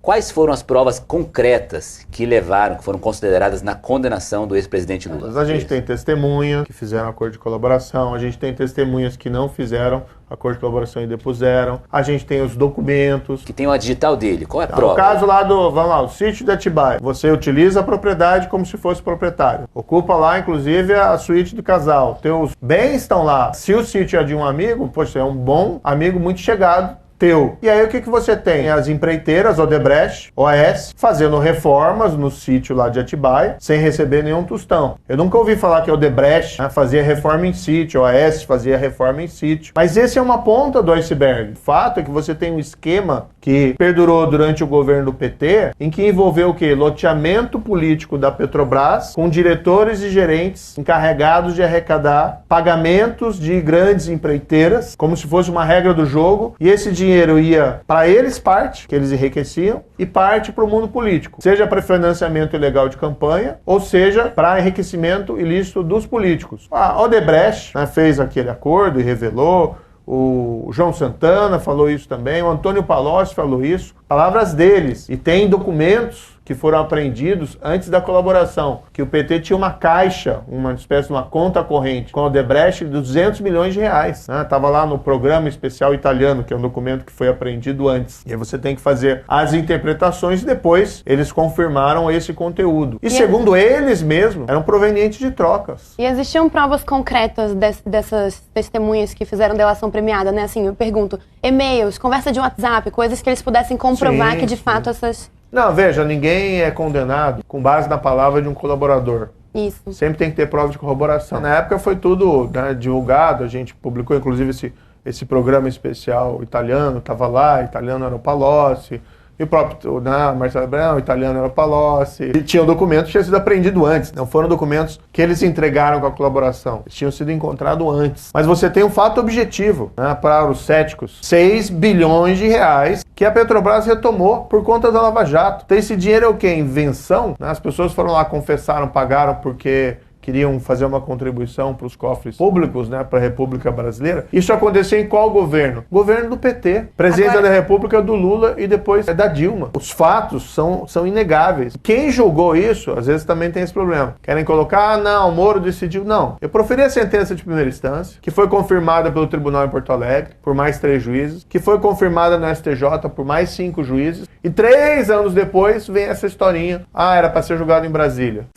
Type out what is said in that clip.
Quais foram as provas concretas que foram consideradas na condenação do ex-presidente Lula? A gente tem testemunhas que fizeram acordo de colaboração, a gente tem testemunhas que não fizeram acordo de colaboração e depuseram, a gente tem os documentos. Que tem uma digital dele, qual é a prova? O caso lá o sítio de Atibaia, você utiliza a propriedade como se fosse proprietário. Ocupa lá, inclusive, a suíte do casal. Teus bens estão lá. Se o sítio é de um amigo, poxa, é um bom amigo muito chegado teu. E aí o que você tem? As empreiteiras, Odebrecht, OAS, fazendo reformas no sítio lá de Atibaia, sem receber nenhum tostão. Eu nunca ouvi falar que a Odebrecht fazia reforma em sítio, OAS fazia reforma em sítio. Mas esse é uma ponta do iceberg. O fato é que você tem um esquema que perdurou durante o governo do PT, em que envolveu o quê? Loteamento político da Petrobras, com diretores e gerentes encarregados de arrecadar pagamentos de grandes empreiteiras, como se fosse uma regra do jogo, e esse dinheiro ia para eles parte, que eles enriqueciam, e parte para o mundo político, seja para financiamento ilegal de campanha, ou seja para enriquecimento ilícito dos políticos. A Odebrecht fez aquele acordo e revelou, o João Santana falou isso também, o Antônio Palocci falou isso, palavras deles, e tem documentos que foram apreendidos antes da colaboração, que o PT tinha uma caixa, uma espécie de uma conta corrente, com a Odebrecht de 200 milhões de reais. Estava lá no programa especial italiano, que é um documento que foi apreendido antes. E aí você tem que fazer as interpretações e depois eles confirmaram esse conteúdo. E segundo eles mesmos, eram provenientes de trocas. E existiam provas concretas dessas testemunhas que fizeram delação premiada, né? Assim, eu pergunto, e-mails, conversa de WhatsApp, coisas que eles pudessem comprovar que de fato essas... Não, veja, ninguém é condenado com base na palavra de um colaborador. Isso. Sempre tem que ter prova de corroboração. Na época foi tudo divulgado, a gente publicou inclusive esse programa especial italiano, estava lá, italiano era o Palocci, e o próprio Marcelo Abrão, italiano era o Palocci. E tinha um documento que tinha sido apreendido antes. Não foram documentos que eles entregaram com a colaboração. Eles tinham sido encontrados antes. Mas você tem um fato objetivo, para os céticos. 6 bilhões de reais que a Petrobras retomou por conta da Lava Jato. Então esse dinheiro é o quê? Invenção? As pessoas foram lá, confessaram, pagaram porque queriam fazer uma contribuição para os cofres públicos, para a República Brasileira. Isso aconteceu em qual governo? Governo do PT. Presidência da República do Lula e depois da Dilma. Os fatos são inegáveis. Quem julgou isso, às vezes também tem esse problema. Querem colocar, não, o Moro decidiu. Não. Eu proferi a sentença de primeira instância, que foi confirmada pelo Tribunal em Porto Alegre, por mais 3 juízes, que foi confirmada no STJ por mais 5 juízes, e 3 anos depois vem essa historinha. Era para ser julgado em Brasília.